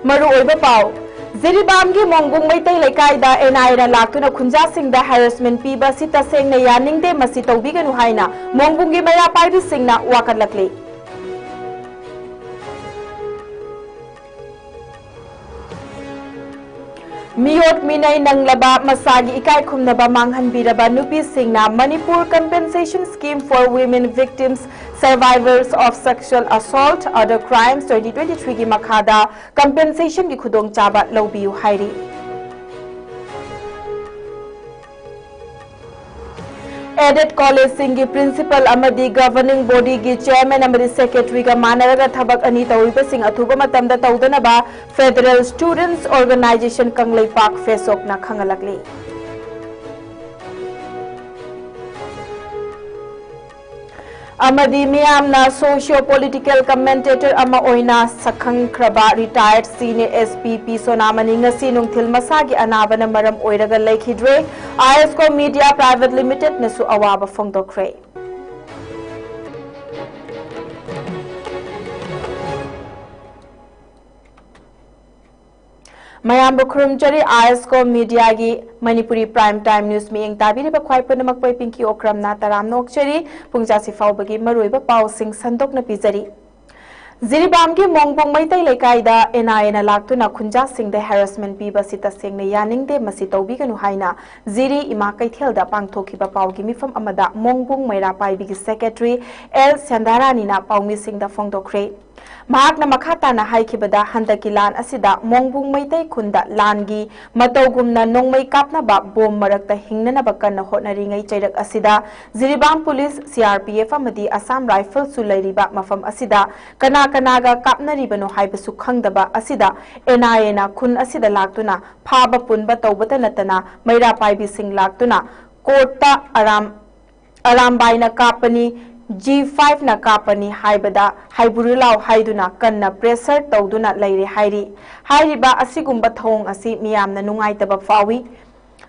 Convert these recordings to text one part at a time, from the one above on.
मरुओइबा पाव जिरीबाम की मोंगबुंग मैतै लेकाइदा एनआईना लाक्तुना खुंजासिंगदा हैरेसमेंट पीबा सि तसेंगना यानिंगदे मसि तौबिगनु हाइना मोंगबुंग की मया पाइबिसिंगना वाकलकले मियोट मिनई नंगलबा मसागी इकाई खुमनबा मांगहनबीरबा नुपीसिंगना Manipur compensation scheme for women victims survivors of sexual assault other crimes 2023 की मखादा कंपेंसेशन की खुदोंग चाबा लौबियु हाइरी एडेड कॉलेज की प्रिंसिपल अमदी गवर्निंग बॉडी की चेयरमैन अमदी सेक्रेटरी का मानरगा थबक अनी तौरिबसिंग अथुबा मतमदा तौदनबा फेडरल स्टूडेंट्स ऑर्गेनाइजेशन कंगलेपाक फेसोकना खंगलकली अमदी मियामना सोशियो पॉलिटिकल कमेंटेटर अमा ओइना सखंख्रबा retired senior SPP Sonamani ngasi nungthil masagi anabana maram oiraga lekhidre ISCO Media Private Limited nasu awaba phongdokre Mayam Bukhurumjari ISCO Media की Manipuri Prime Time News में ताबीरे बख्वाई पुनमक पै पिंकी ओक्रम ना तराम नोकचरी पुंगजासी फाउबगी मरुइबा पाउसिंग संदोक न पिजरी जिरीबाम की मोंगबोंग मैतै लेकाइदा एनआईना लाक्तुना खुंजासिंगदा हैरेसमेंट पीबा सि तसेंगना यानिंगदे मसि तौबिगनु हाइना जिरी इमा कैथेलदा पांगथोखिबा पाउगी मिफम अमदा मोंगबोंग मैरा पाइबिगी सेक्रेटरी एल संदारानीना पाउमिसिंगदा फोंगदोख्रे महाकना मखाताना हाइखिबदा हंदकी लान असिदा मोंगबुंग मैतै खुंदा लानगी मतौगुमना नोंमै कापनाबा बोम मरकता हिंगननबा कन्ना होटनरिङै चैरक असिदा जिरीबाम पुलिस सीआरपीएफ अमदी असम राइफल सु लैरिबा मफम असिदा कना कनागा कापनरिबनो हाइबसु खंगदबा असिदा एनआईएना खुन असिदा लाक्तुना फाबा पुनबा तौबता नतना मैरा पाइबी सिंग लाक्तुना कोर्टा अरामबाइना कापनी G5 na kapani haibada haiburilaw haiduna kanna pressure tawduna leire hairi hairiba asigumba thong asi miyamna nungaitaba fawi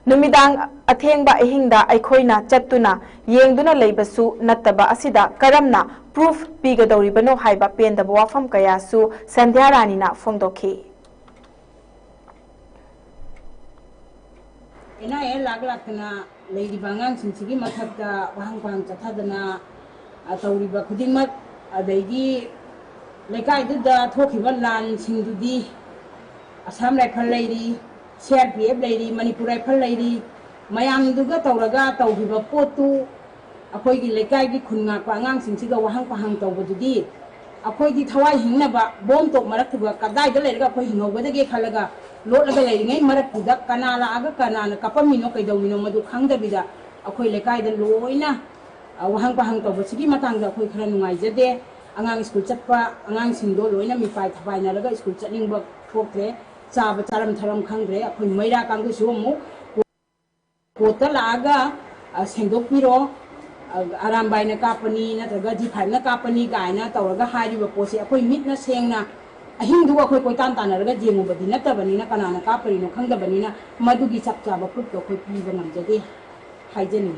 numidang athengba ehingda aikhoina chattuna yengduna leibasu nattaba asida karamna proof pigadoribano haiba pendaba wafam kayasu sandhyarani na phongdokhi ena lag lakna leiriba ngang sinsigi mathakta wahang chathadana तौरीबा खुदिमक अदैगी लेकाइदुदा थोखिबा लान सिंगदुदी Assam rifle लैरी CRPF लैरी Manipur rifle लैरी मयामदुगा तौरगा तौखिबा पोतु अखोइगी लेकाइगी खुन्गा को आंगांग सिंसिगा वहां पहांग तौबदुदी अखोइगी थवाइ हिंगनबा बोम तो मरकथुगा कदाइदा लैरगा अखोइ हिंगौबदगे खलगा लोटलगा लैरिङै मरकथुदा कनाला आगा कनाना कपमिनो कैदौमिनो मदु खंगदबिदा अखोइ लेकाइदा लोइना वहां पहांग तौबसिगी मतंगदा अखोइ खरा नुंगाइजदे आंगांग स्कूल चटपा आंगांग सिंदो लोइना मिपाइ थबाइनरगा स्कूल चटनिंगबा थोक्रे चाबा चारम थरम खंग्रे अखोइ मैरा कांगुसु मु कोता लागा सेंदोकपिरो आरामबाइना कापनी नत्रगा G5 ना कापनी गायना तौरगा हारिबा पोसे अखोइ मिटना सेंगना अहिंदु अखोइ कोइतान तानरगा जेमुबदि नतबनिना कनाना कापरिनो खंगदबनिना मदुगी चप चाबा फुट अखोइ पीबा नमजदे हाइजनी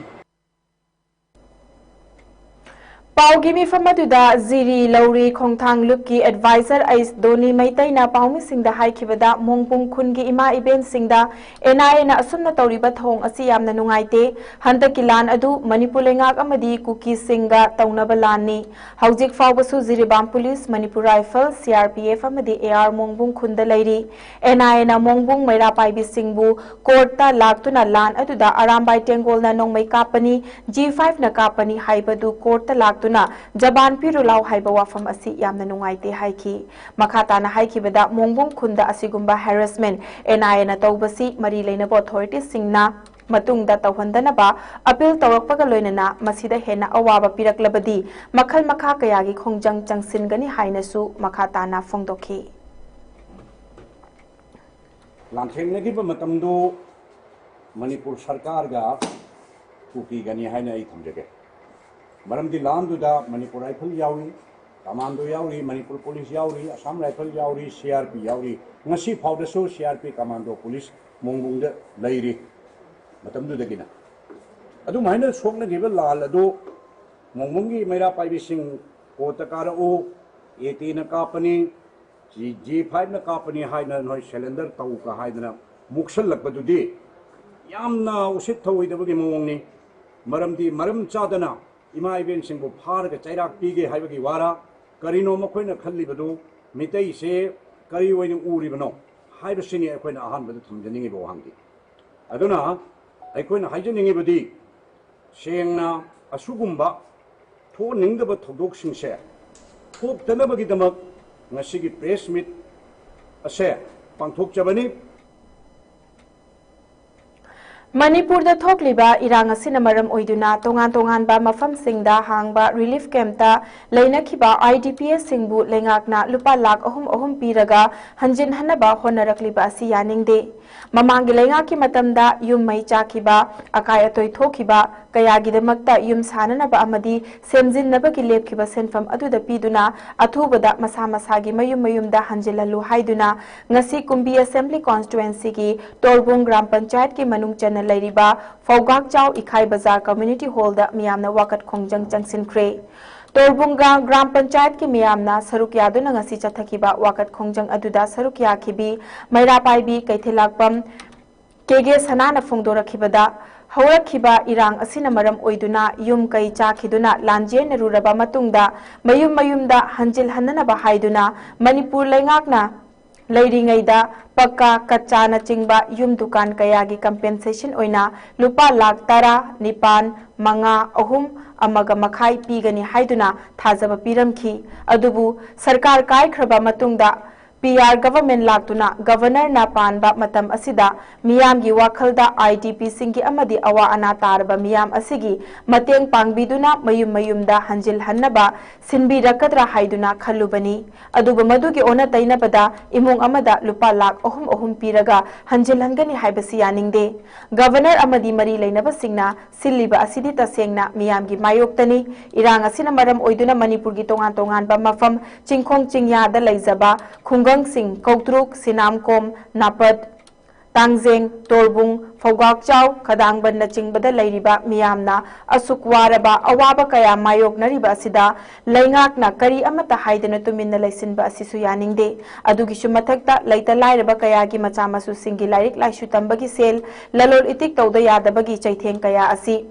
पाउगी मिफमदुदा जिरी लौरी खोंथांग लुक की एडवाइजर आइस दोनी मैतैना पाउमी सिंगदा हाइखिबदा मोंगपुंग खुन की इमा इबेन सिंगदा एनआईएना असुमना तौरिबा थोंग असि यामना नुंगाइते हंतकी लान अदु मणिपुर लेंगाक अमदी कुकी सिंगा तौनबा लाननी हौजिक फावबसु Jiribam police Manipur rifle CRPF अमदी एआर मोंगपुंग खुंदा लैरी एनआईएना मोंगपुंग मैरा पाइबी सिंगबु कोर्टा लाक्तुना लान अदुदा अरामबाइ टेंगोलना नोंमै कापनी G5 ना कापनी हाइबदु कोर्टा लाक जबान पिरुलाव हाइबा वाफम असि यामना नुंगाइते हाइखि मखाताना हाइखिबदा मोंगबुंग खुंदा असिगुंबा हैरेसमेंट एनआईएना तौबसि मरी लेनबो अथॉरिटी सिंगना मतुंगदा तौहंदनबा अपील तौरकपगा लोइनना मसिदा हेना अवाबा पिरकलबदी मखल मखा कयागी खोंजंग चंगसिनगनी हाइनसु मखाताना फोंदोखि लांथेंनगिबा मतमदो मणिपुर सरकारगा कुकीगनी हाइना आई थमजगे मरमदी लांदुदा मणिपुर राइफल यावरी कमांडो यावरी मणिपुर पुलिस यावरी असम राइफल यावरी सीआरपी यावरी ngasi फाउदसु सीआरपी कमांडो पुलिस मोंगबुंग लैरी मतमदुदगिना अदु माइना सोकनगिबा लाल अदु मोंगबुंगी मैरा पाइबिसिंग कोतकार ओ एटीना कापनी G5 na kapani hai na noi cylinder tau ka hai na muksal lakpadudi yamna usit thawai da bagi mawong ni maram chadana ima ibin singbo phar ka chairak pige hai bagi wara karino makhoi na khalli badu mitai se kari oin uri bano hai ba sini akhoi na ahan badu thamjaningi bo hangdi aduna akhoi na haijaningi badi sengna asugumba tho ningdaba thodok singse thok tanabagi damak ngasigi press meet ase pangthok chabani Manipur da thokliba irang asina maram oiduna tongan ba mafam singda hangba relief camp ta leinakhiba IDPS singbu lengakna lupa lakh ahum piraga hanjin hanaba honarakliba asi yaningde mamangi lengaki matamda yum mai chakiba akai atoi thokiba kayagi damakta yum sananaba amadi semjinnabagi lepkiba senfam aduda piduna athubada masagi mayumda hanjilalu haiduna ngasi kumbi assembly constituency ki torbung gram panchayat ki manung chana lairiba Fogak Chau Ikhai Bazar Community Hall da miyamna wakat khongjang changsinkre Torbunga Gram Panchayat ki miyamna saruk yaduna ngasi chathakiba wakat khongjang aduda saruk yakhibi maira paibi kaithilakpam kege sanana phongdorakhibada haurakhiba irang asina maram oiduna yum kai chakhiduna lanje naruraba matungda mayumda hanjil hanana haiduna Manipur lengakna Leiringaida Paka Kachana Chingba Yum Dukan Kayagi compensation oina lupa lakh tara nipan manga ahum amaga makhai pigani haiduna thajaba piramkhi adubu sarkar kai khraba matungda PR government laktuna governor na panba matam asida miyam gi wakhalda IDP singi amadi awa ana tarba miyam asigi mateng pangbiduna mayumda hanjil hannaba sinbi rakadra haiduna khallubani aduba madugi ona tainabada imung amada lupa lakh ahum piraga hanjil hangani haibasi yaningde governor amadi mari leinaba singna silliba asidi tasengna miyam gi mayoktani irang asina maram oiduna Manipur gi tongan ba mafam chingkhong chingya da leizaba khunga Sing Kautruk Sinamkom Napat Tangjeng Torbung Fogak Chau Kadangban na Chingbada Lairiba Miyamna Asukwaraba Awaba Kaya Mayok Nariba Asida Laingak na Kari Amata Haidana Tuminna Laisinba Asisu Yaningde Adugishu Matakta Laita Lairaba Kayagi Machamasu Singi Lairik Laishu Tambagi Sel Lalol Itik Tauda Yadabagi Chaitheng Kaya Asi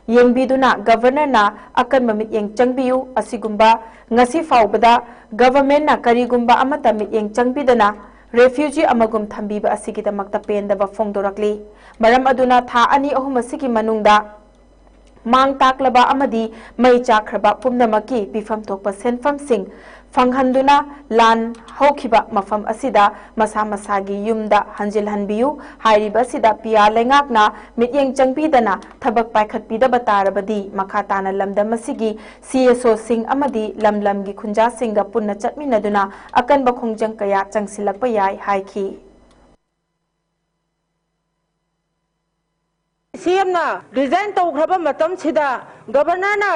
Yengbiduna Governor na akan mamit yang changbiyu asigumba ngasi faubada government na karigumba amata mit yang changbidana refugee amagum thambiba asigida makta pendaba phongdorakli maram aduna tha ani ahum asigi manungda mang taklaba amadi mai chakraba pumnamaki pifam thokpa senfam sing fanghanduna lan hokhiba mafam asida masagi yumda hanjil hanbiyu hairiba sida pia lengakna mityeng changbidana thabak paikhat pidaba tarabadi makhatana lamdam asigi CSO sing amadi lamgi khunja singa punna chatminaduna akanba khongjang kaya changsilakpa yai haiki CMna resign tawkhraba matam sida governor na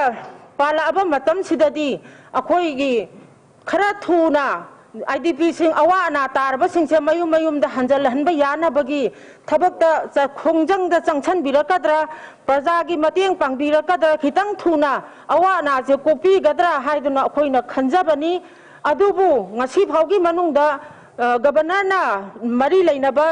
pala aba matam sidadi akhoigi khara thuna IDP sing awa na tarba sing se mayum da hanjal hanba yana bagi thabak da khongjang da changchan birakadra praja gi mateng pang birakadra khitang thuna awa na je kopi gadra haiduna khoina khanjabani adubu ngasi phaugi manung da governor na mari leinaba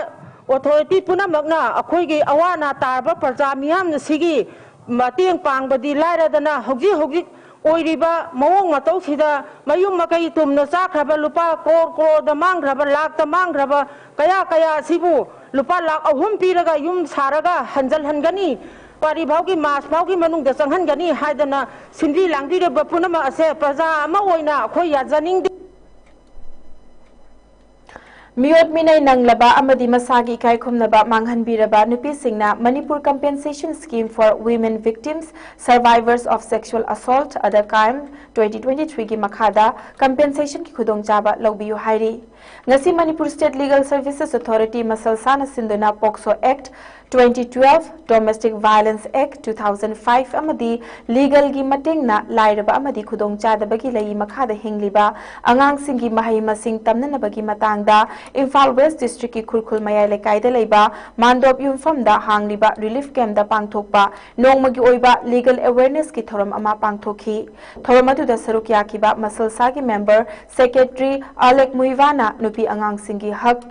authority punamakna akhoigi awa na tarba praja miyam sigi mateng pangbadi lairadana hogi oiriba mawong matau sida mayum makai tumna chakraba lupa kor da mangraba lakh ta mangraba kaya sibu lupa lakh ahum piraga yum saraga hanjal hangani pari bhaugi mas bhaugi manung da changhangani haidana sindri langdi re bapunama ase praja ama oina khoi yajaning Miyot minay nanglaba amadi masagi kai khumnaba manghanbiraba nupi singna Manipur Compensation Scheme for Women Victims Survivors of Sexual Assault Other Crime 2023 ki makhada compensation ki khudong chaba lawbiyu hairi ngasi Manipur State Legal Services Authority masalsana sinduna POCSO Act 2012 Domestic Violence Act 2005 amadi legal gi mating na lairaba amadi khudong chadabagi lei makhada hingliba angang singi mahai masing tamnanabagi matangda Imphal West District ki khulkhul mayai lekai da leiba mandop yumfam da hangliba relief camp da pangthokpa nongmagi oiba legal awareness ki thoram ama pangthokhi thoram adu da saruk yakiba masalsa ki member secretary Alek Muivana nupi angang singi hak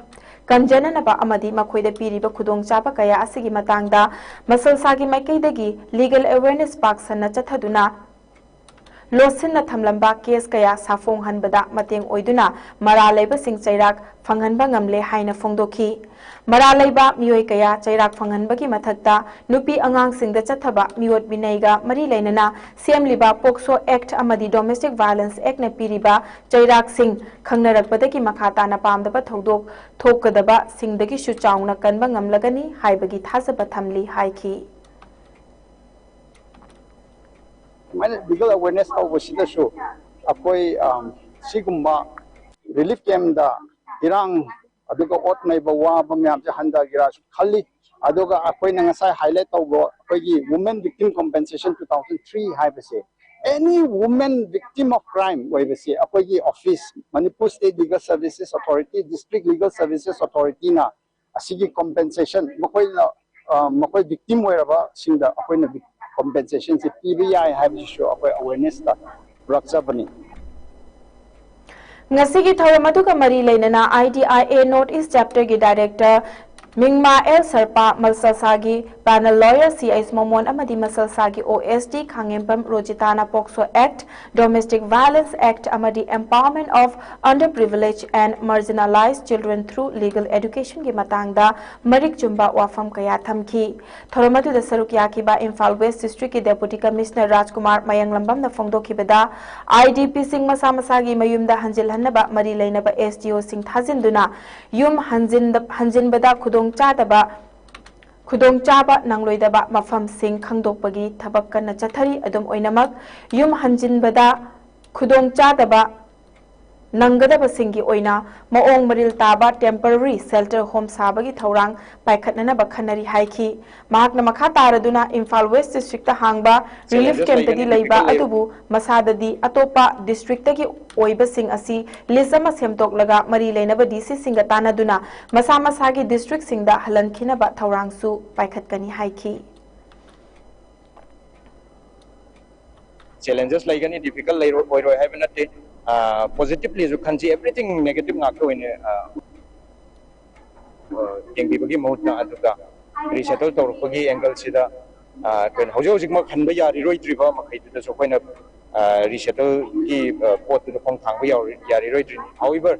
Kanjananaba amadi makoida piriba khudong chaba kaya asigi matangda masalsagi maikaidagi legal awareness park sanna chathaduna losinna thamlamba case kaya safong hanbada mateng oiduna mara leiba sing chairak phanghanba ngamle haina phongdokhi mara leiba mioi kaya chairak phanghanbagi mathakta nupi angang singda chathaba miot binaiga mari leinana semliba POCSO Act amadi Domestic Violence Act na piriba chairak sing khangnarakpadagi makhata na pamdaba thodok thokadaba singdagi shu chaungna kanba ngamlagani haibagi thasaba thamli haiki legal awareness of show apoi sigumba relief camp da irang aduga ot nay bawa bamyam ja handa gira khali aduga apoi na ngasai highlight tawbo apoi gi women victim compensation 2003 haibase any woman victim of crime waibase apoi gi office Manipur State Legal Services Authority District Legal Services Authority na asigi compensation makoi victim wairaba singda apoi na compensation se PBI have show of awareness that Raksabani. Ngasigi Thoramatuka Mari Lenana IDIA North East Chapter ki Director Mingma El Sarpa Malsasagi Panel Lawyer CIS Momon Amadi Masalsagi OSD Khangempam Rojitana POCSO Act Domestic Violence Act Amadi Empowerment of Underprivileged and Marginalized Children through Legal Education ki matangda Marik Chumba Wafam Kaya Thamki Thoramatu da Saruk Yakiba Imphal West District ki Deputy Commissioner Rajkumar Mayang Lambam na Phongdokhibada IDP Sing Masamasagi Mayumda Hanjil Hannaba Mari Leinaba SDO Sing Thazinduna Yum Hanjinbada Khudong chaba nangloidaba mafam sing khangdokpagi thabak kana chathari adum oinamak yum hanjinbada khudong chadaba nangadaba singi oina maong maril taba temporary shelter home sabagi thorang paikhatnana bakhanari haiki mahakna makha taraduna Imphal West District ta hangba relief camp tagi leiba adubu masadadi atopa district tagi oiba sing asi lisama semtok laga mari leinaba DC singa tanaduna masa masagi district singda halankhina ba thorang su paikhatkani haiki challenges like any difficult like oiro have not positively you can see everything negative ngakto in yang dibagi maut na aduga resettle tawrpagi angle sida ken hojo jigma khanba yari roi triba makai tu so koina resettle ki pot tu phong thang ba yari roi tri however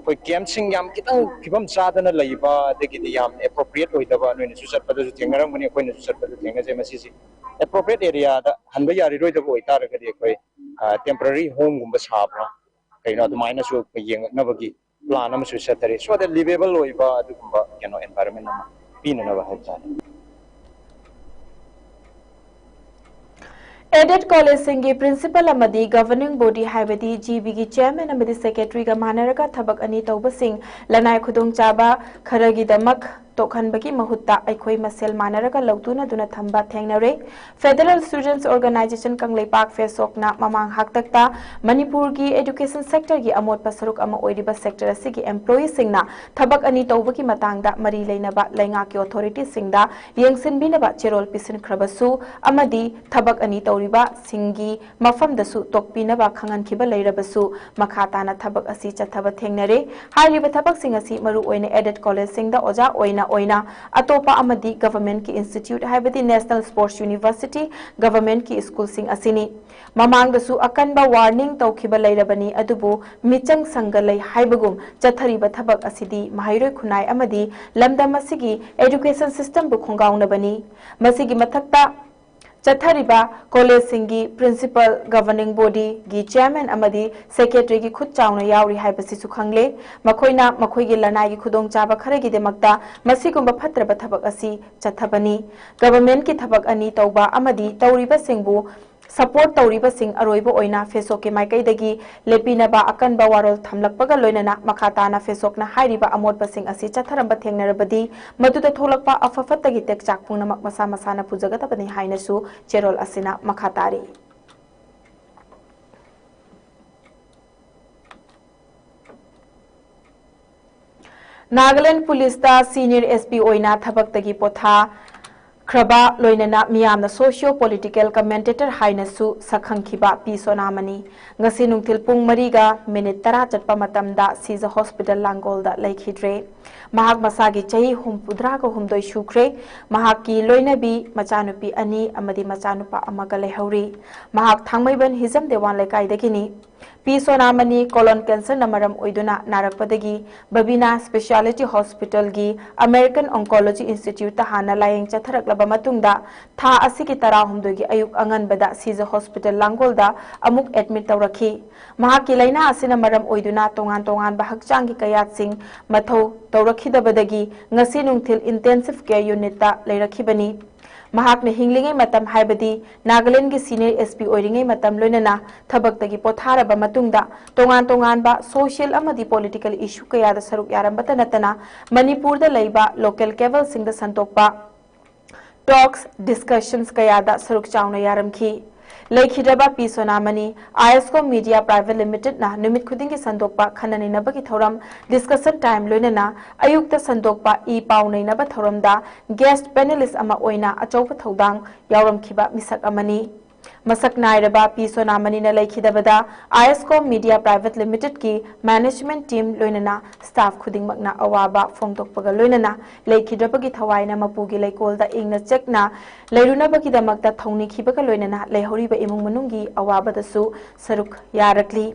koi camp sing yam kitang phibam chadana laiba degi yam appropriate hoidaba no ni susat padu thengaram mani koina susat padu thenga je masisi appropriate area da hanba yari roi da boi tar ga de koi temporary home gumba sabra kaino adu minus wo yeng nabagi plan am su setari so that livable oiba adu gumba environment na pin na ba hajani Aided College Singi Principal Amadi Governing Body Haibadi GB ki Chairman Amadi Secretary ga manaraga thabak ani tawba sing lanai khudong chaba kharagi damak tokhanbagi mahutta aikhoi masel manaraga lawtuna duna thamba thengnare Federal Students Organization Kangleipak Fesokna mamang haktakta Manipur gi education sector gi amot pasaruk ama oidiba sector asigi employee singna thabak ani tawbagi matangda mari leinaba lainga ki authority singda yengsinbinaba cherol pisin khrabasu amadi thabak ani tawriba singi mafamdasu tokpinaba khangankhiba leirabasu makhatana thabak asi chathaba thengnare hairiba thabak sing asi maru oina aided college singda oja oina atopa amadi government ki institute haibadi National Sports University government ki school sing asini mamang dasu akanba warning tawkhiba leirabani adubu michang sangalai haibagum chathariba thabak asidi mahairoi khunai amadi lamdam asigi education system bu khongaunabani masigi mathakta chathariba college singi principal governing body gi chairman amadi secretary gi khut chauna yauri haibasi su khangle makhoina makhoi gi lanai gi khudong chaba khare gi demakta masigumba phatraba thabak asi chathabani government ki thabak ani tawba amadi tawriba singbu support तौरीबसिंग अरोइबो ओइना फेसोक के माइकैदगी लेपिनबा अकनबा वारोल थमलकपगा लोइनना मखाताना फेसोकना हाइरिबा अमोटबसिंग असि चथरंबा थेंगनरबदी मदुदा थोलकपा अफफतगी टेकचाक पुंगनमक मसा मसाना पुजगदबनी हाइनसु चेरोल असिना मखातारी नागालैंड पुलिस सीनियर एसपी ओइना थबक्तगी पोथा खरबा लोइनना मियामना सोशियो पॉलिटिकल कमेंटेटर हाइनसु सखंखिबा P Sonamani ngasi nungthil pung 3:10 चटपा मतमदा सीजा हॉस्पिटल लांगोलदा लैखिद्रे महाक मसागी चही हुमपुद्रागा हुमदोय सुख्रे महाक की लोइनबी मचानुपी अनि अमदी मचानुपा अमगा लेहौरी महाक थांगमैबन हिजम देवान लेकाइदगिनी पी सोनामनी कोलन कैंसर नमरम ओइदुना नारकपदगी बबीना स्पेशलिटी हॉस्पिटल की अमेरिकन ऑन्कोलॉजी इंस्टीट्यूट हाना लायंग चथरकलबा मतुंगदा था असिकी 13 की अयुक अंगनबदा सीजा हॉस्पिटल लांगोलदा अमुक एडमिट तौरखी महाकी लैना असिना मरम ओइदुना तोंगान तोंगान हक्चांगी कयातसिंग मथौ तौरखिदबदगी ngasi nungthil intensive care unit ta leirakhibani महाकने हिंगलिंगे मतम हाइबदी नागालैंड के सीनियर एसपी ओइरिंगे मतम लोइनना थबक्तगी पोथारबा मतुंगदा तोंगान तोंगानबा सोशल अमदी पॉलिटिकल इशू कयादा सरुक यारंबता नतना मणिपुरदा लैबा लोकल केबल सिंगदा संतोकपा टॉक्स डिस्कशंस कयादा सरुक चावना यारमखी लेखिद्रबा पी सोनामनी आईएसको मीडिया प्राइवेट लिमिटेड ना निमित खुदिंग की संदोकपा खननैनबगी थौरम डिस्कशन टाइम लोइनना अयुक्त संदोकपा ई पाउनैनबा थौरमदा गेस्ट पैनलिस्ट अमा ओइना अचौब थौदांग यावरमखिबा मिसक अमनी मसक नायरबा पी सोनामनी ने लेखिदबदा आईएसको मीडिया प्राइवेट लिमिटेड की मैनेजमेंट टीम लोइनना स्टाफ खुदिंगमकना अवाबा फोंदोकपगा लोइनना लेखिद्रबगी थवाइना मपुगी लेकोलदा इंगना चेकना लेरुनबगीदमकता थौनिखिबगा लोइनना लेहौरिबा इमुंग मनुंगी अवाबदसु सरुक यारकली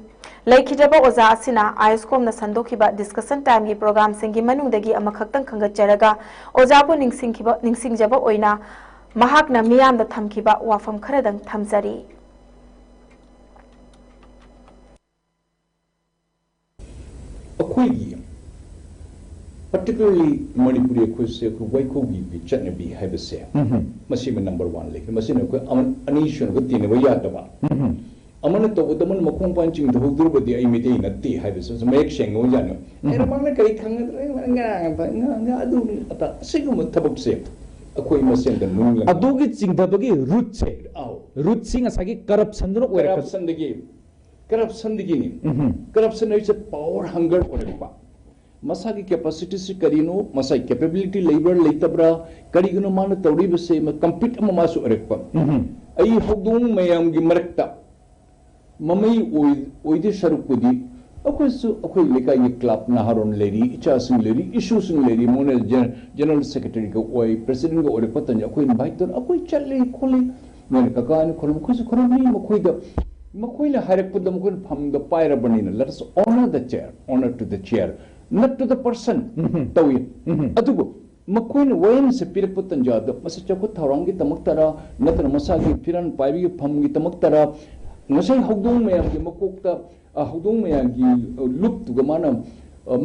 लेखिद्रबा ओजा असिना आईएसकोमना संदोखिबा डिस्कशन टाइम की प्रोग्राम सिंगी मनुंगदगी अमखक्तंग खंगचरगा ओजाबु निंगसिंगजबा ओइना महाकना मियामदा थमखिबा वाफम खरदंग थमजरी अखोई particularly Manipuri अखोसे को वाइकोगी भी चटनबी हैबसे मसीम नंबर 1 लेकिन मसीन को अनीशन को तीन वया दबा अमन तो दमन मखों पंचिंग दहुदुरबदी आई मिदे नत्ती हैबसे मेक शेंगो जानो एरा माने कई खंगद्रे nga adu ata sigum thabukse अखोई मसेन द नुंग अदुगी चिंगदबगी रूट से रूट सिंग असागी करप्शन नो ओरे करप्शन दगी नि corruption is a power hunger ओरेबा मसागी कैपेसिटी से करिनो मसाई कैपेबिलिटी लेबर लेतब्रा करिगनो मान तौरी बसे म कंपीट अमा मासु ओरेपा आई होदुंग मयाम गी मरक्ता ममई ओइदे सरुकुदी अखोई लेका ये क्लब नाहरोन लेरी इचा सिंग लेरी इशू सिंग लेरी मोने जनरल सेक्रेटरी को ओइ प्रेसिडेंट को ओरे पतन अखोई इनवाइट तो अखोई चले खोले मोने ककान खोले मखोई खोले नहीं मखोई ने हायरक पद मखोई फम द पायरा बनिना let us honour the chair honour to the chair not to the person तवी अदुगो मखोई ने वयन से पिर पतन जाद मस चको थौरंगी तमक्तरा नतन मसागी फिरन पाइबी फम गी तमक्तरा नसै हौदों मयाम के मकोकता हौदों मयाम की लुप तुगा माना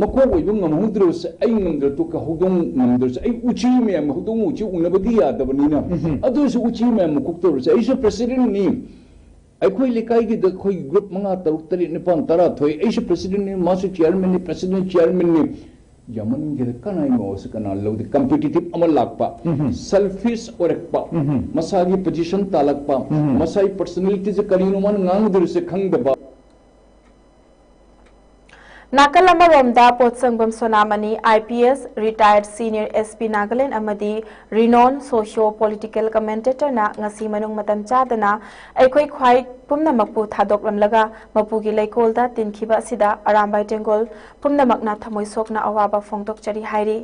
मको ओइबो ngमहुद्रस ai ngमद्र तो का हौदों ngमद्रस ai उची मयाम हौदों उची उनबदी यादबनीना अदुसु उची मयाम मकोक्तरस ai सु प्रेसिडेंट नी अखोई लेकाई की द खोई ग्रुप मंगा तरुक तरी निपान तरा थोई ai सु प्रेसिडेंट नी मासु चेयरमैन नी प्रेसिडेंट चेयरमैन नी यमन के कनाई मोस कना लौद कॉम्पिटिटिव अमल लाकपा सेल्फिश ओरकपा मसागी पोजीशन तालकपा मसाई पर्सनालिटी से करिनो मन ngang से खंगदबा नाकल अमरोमदा Potsangbam Sonamani IPS retired senior SP Nagaland अमदी रिनोन सोशियो पॉलिटिकल कमेंटेटर ना ngasi manung matam chadana aikhoi khwai pumnamakpu thadoklamlaga mapugi lekolda tinkhiba sida arambai tengol pumnamakna thamoi sokna awaba phongtok chari hairi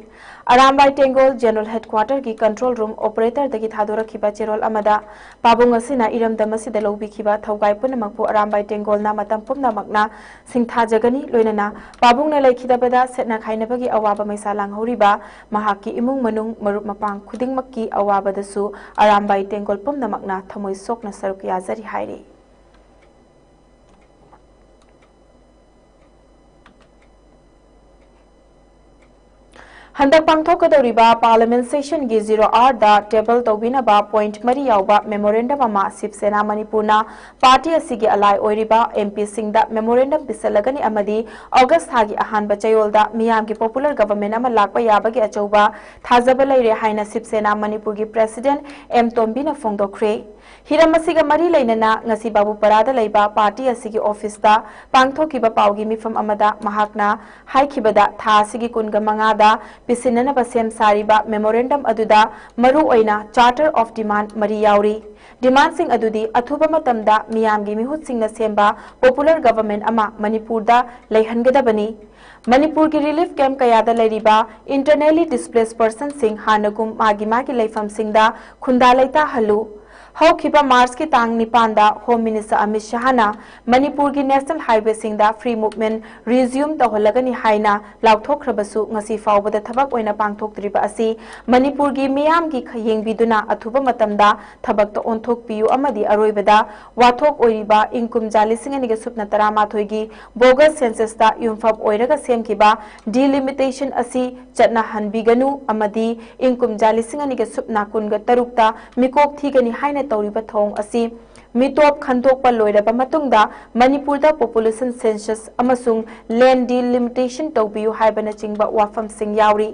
arambai tengol general headquarter ki control room operator dagi thadorakhiba cherol amada pabung asina iramdam asida lobikhiba thaugai punamakpu arambai tengol na matam pumnamakna singtha jagani loinana पाबुंग ने लेखिदबदा सेटना खाइनबगी अवाबा मैसा लांगहौरिबा महाकी इमुंग मनुंग मरुप मपांग खुदिंगमक्की अवाबदसु अरामबाई तेंगोल पुमनमकना थमोय सोकना सरुक याजरी हाइरि हंदक पांगथोकदौरिबा parliament session की 0R दा table तौबिनबा point मरी यावबा memorandum अमा Shiv Sena मणिपुरना party असिगी अलाय ओइरिबा MP सिंगदा memorandum पिसलगनी अमदी अगस्त थागी अहानबा चयोलदा मियामगी popular government अमा लाकपा याबगी अचौबा थाजबा लैरे हाइना शिवसेना मणिपुर की president M तोम्बिना फोंदोखरे Hiram असिगा मरी लैनना ngasi बाबूपरादा लैबा party असिगी ऑफिसदा पांगथोकिबा पाउगी मिफम अमदा महाकना हाइखिबदा था असिगी कुनगा मंगादा पिसिननबा same सारिबा memorandum अदुदा Maru ओइना charter of demand मरी याउरी डिमांड सिंग अदुदी अथुबा मतमदा मियामगी मिहुत सिंगना सेम्बा पॉपुलर गवर्नमेंट अमा मणिपुरदा लैहनगदबनी मणिपुर की रिलीफ कैंप कयादा लैरिबा इंटरनली डिस्प्लेस्ड पर्सन सिंग हानगुम मागी लैफम सिंगदा खुंदा लैता हलु हौखिबा मार्च की तांग निपांदा होम मिनिस्टर अमित शाहना मणिपुर की नेशनल हाईवे सिंगदा फ्री मूवमेंट रिज्यूम तौहलगनी हाइना लाउथोखरबसु ngasi फाउबदा थबक ओइना पांगथोक्तरिबा असि मणिपुर की मियाम की खयेंबिदुना अथुबा मतमदा थबकता ओंथोकपियु अमदी अरोइबदा वाथोक ओइरिबा इंकुम जालिसिंगनिगे सुपना तरामाथोई की बोगस सेंससता युमफब ओइरगा सेमकिबा डिलिमिटेशन असि चटना हनबिगनु अमदी इंकुम जालिसिंगनिगे सुपना कुनगा तरुकता मिकोक थीगनी हाइना तौरिबा थोंग असि मितोप खंदोकपा लोइरबा मतुंगदा मणिपुरदा पॉपुलेशन सेंसस अमसुंग लैंड डिलिमिटेशन तौबियु हाइबना चिंगबा वाफम सिंग याउरी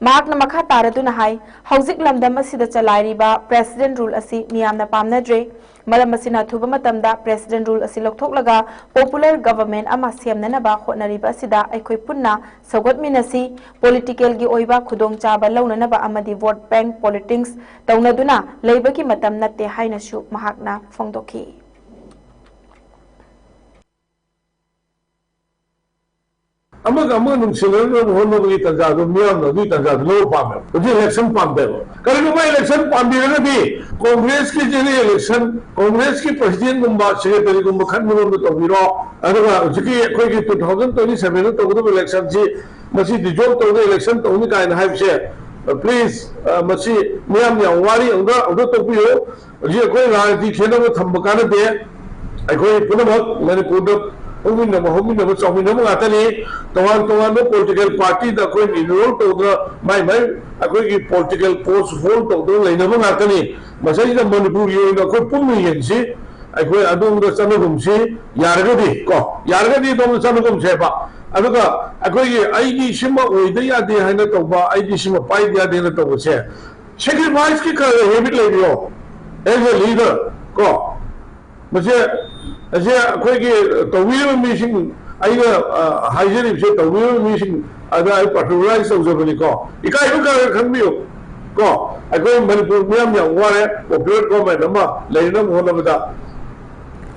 महाकना मखा तारदुना हाई हौजिक लमदम असिदा चलाइरिबा प्रेसिडेंट रूल असि मियामना पामनद्रे मरम असिना थुबा मतमदा प्रेसिडेंट रूल असि लौथोकलगा पॉपुलर गवर्नमेंट अमा सेमननबा होटनरिबा असिदा अखोय पुन्ना सौगतमिनसी पॉलिटिकल की ओइबा खुदोंचाबा लौननबा अमदी वोट बैंक पॉलिटिक्स तौनदुना लैबगी मतम नत्ते हाइनसु महाकना फोंदोखी होने तंजा तंजा लो पामे इलेक्शन पाते इलेक्शन पादी कांग्रेस की इलेक्शन कांग्रेस की प्रेसिडेंट सेक्रेटरी खनबो तौरो 2027 तौद इलेक्शन से डिजोल्व तौद इलेक्शन तौनी कायसे प्लीज मैम वारी तौपो अखोई राजनीति खेनब थम कानदे अखोई पुनमक मणिपुर होमिनब चौमिनब गातनी तोान तोान पॉलिटिकल पार्टी इनरोल तौद माई माई अखोई पॉलिटिकल पोस्ट होल्ड तौद लेनब गातनी मसैद मणिपुर की पुन येंसी अखोई अदोम चनगुमसी यारगदी को यारगदी दोम चनगुमसेब अदुगा अखोई आईदी सिम ओइद यादे हाइना तौबा आईदी सिम पाइद यादे ना तौबसे सैक्रिफाइस की हेबिट लेबियो एज ए लीडर को मसे असे अखोई तौबीब मीसिंग हाइजरीबसे तौबीब मीसिंग पार्टिकुलराइज तौजबनी को इकाइबो खनबियो को अखोई मणिपुर मियाम वारे पॉपुलर गवर्नमेंट लेनब होनबदा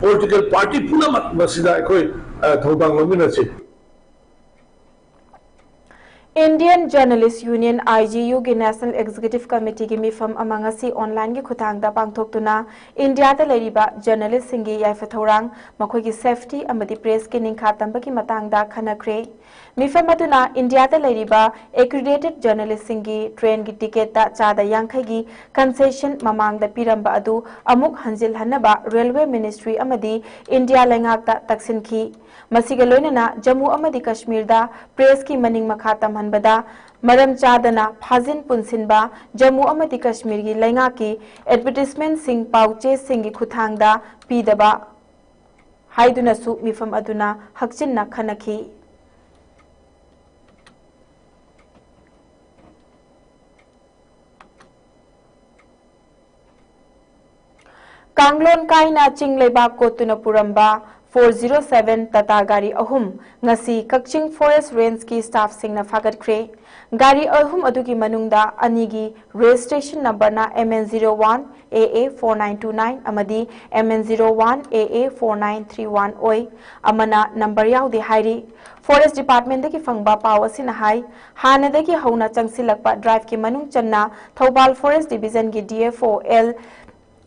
पॉलिटिकल पार्टी पुनमक मसिदा अखोई थौदांग लमिनसे इंडियन जर्नलिस्ट यूनियन IGU की नेशनल एग्जीक्यूटिव कमिटी की मिफम अमंगसी ऑनलाइन की खुथांगदा पांगथोक्तुना इंडियादा लैरिबा जर्नलिस्ट सिंगी याइफथौरांग मखोई सेफ्टी अमदी प्रेस की निंखा तंबा की मतंगदा खनख्रे मिफम अदुना इंडियादा लैरिबा एक्रेडिटेड जर्नलिस्ट सिंगी ट्रेन की टिकेट ता चादा यांखै की कंसेशन ममांगदा पिरंबा अदु अमुक हंजिल हन्नबा रेलवे मिनिस्ट्री अमदी इंडिया लैंगाकता तक्सिनखी मसिगा लोइनना जम्मू अमदी कश्मीर दा प्रेस की मनिंग मखा तमहनबदा मरम चादना फाजिन पुनसिनबा जम्मू अमदी कश्मीर की लैंगा की एडवर्टाइजमेंट सिंग पाउचे सिंग की खुथांगदा पीदबा हाइदुनसु मिफम अदुना हक्चिन्ना खनखी कांगलोन काइना चिंग लेबाक कोतुना पुरंबा 407 टाटा गाड़ी अहुम ngasi कक्चिंग फॉरेस्ट रेंज की स्टाफ सिंगना फागतख्रे गाड़ी अहुम अदुगी मनुंगदा अनिगी रजिस्ट्रेशन नंबर ना MN01 AA 4929 अमदी MN01 AA 4931 ओई अमना नंबर याउदी हाइरी फॉरेस्ट डिपार्टमेंट की फंगबा पाव असिना हाई हानदगी हौना चंगसिलकपा ड्राइव की मनुंग चन्ना थौबाल फॉरेस्ट डिवीजन की DFO L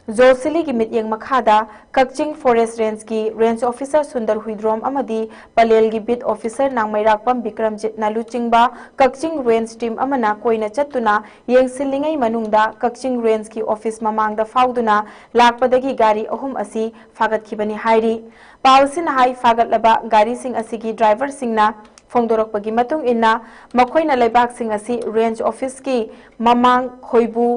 जोसिली की मित्यंग मखादा कक्चिंग फॉरेस्ट रेंज की रेंज ऑफिसर सुंदर हुइद्रोम अमदी पलेल की बिट ऑफिसर नांगमैराकपम विक्रमजित नालुचिंगबा कक्चिंग रेंज टीम अमना कोइना चत्तुना येंगसिलिंगै मनुंगदा कक्चिंग रेंज की ऑफिस ममांगदा फाउदुना लाकपदगी गाड़ी अहुम असि फागतखिबनी हाइरी पावसिन हाई फागतलबा गाड़ी सिंग असिगी ड्राइवर सिंगना फोंदोरकपगी मतुंग इन्ना मखोइना लेबाकसिंग असि रेंज ऑफिस की ममांग खोइबू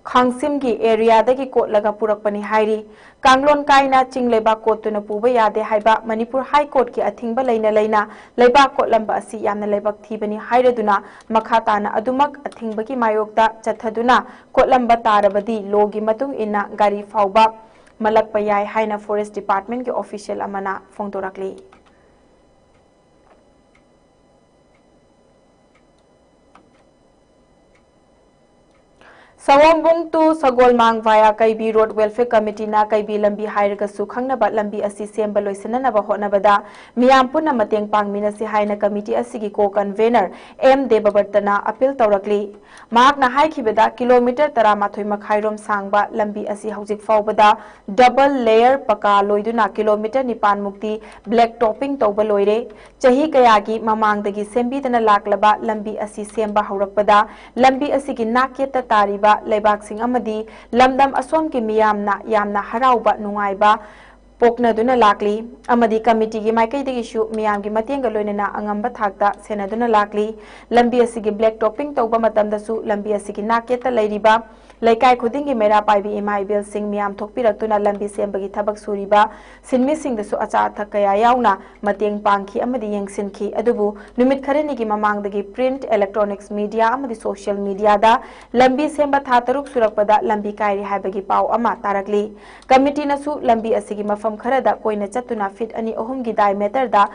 खांगसिम की एरिया दगी कोटलगा पुरकपनी हाइरी कांगलोन काइना चिंग लेबाक कोटतुना पुबा यादे हाइबा मणिपुर हाई कोर्ट की अथिंगबा लेना लेबाक कोटलंबा असि यामना लेबाक थीबनी हाइरदुना मखा ताना अदुमक अथिंगबगी मायोक्ता चथदुना कोटलंबा तारबदी लोगी मतुंग इन्ना गाड़ी फाउबा मलकपा याय हाइना फॉरेस्ट डिपार्टमेंट के official Amna फोंदोरकली Sawambung to Sagolmang via Kaibi Road Welfare Committee na Kaibi Lambi Hairaga Sukhang ba Lambi asi semba loisana na ba honabada miyam puna mateng pangmina si haina committee asigi ko convener M Debabartana appeal tawrakli mahak na hai khibeda kilometer tara mathoi makhairom sangba lambi asi haujik faubada double layer paka loiduna kilometer nipan mukti black topping tawba loire chahi kayagi mamangdagi sembidana laklaba lambi asi semba haurakpada lambi asigi nakyeta tariba लेबाक सिंह अमदी लमदम असोम की मियामना यामना हराउबा नुंगाइबा पोकनदुना लाकली अमदी committee की माइकैदगिसु मियाम की मतेंग लोइनना अंगंबा थाकता सेनदुना लाकली लंबी असिगी black topping तौबा मतमदसु लंबी असिगी नाकेता लैरिबा लेकाय खुदिंगी मेरा पाइबी इमा इबेल सिंह मियाम थोकपिरक्तुना लंबी सेंबगी थबक सुरिबा सिनमी सिंहदसु अचा अथक कया याउना मतेंग पांखी अमदी यंगसिनखी अदुबु नुमित खरेनिगी ममांगदगी प्रिंट इलेक्ट्रॉनिक्स मीडिया अमदी सोशल मीडिया दा लंबी सेंबा था तरुक सुरकपदा लंबी कायरी हाइबगी पाव अमा तारकली कमिटी नसु लंबी असिगी मफम खरदा कोइना चतुना फिट अनि अहुम की डायमीटर दा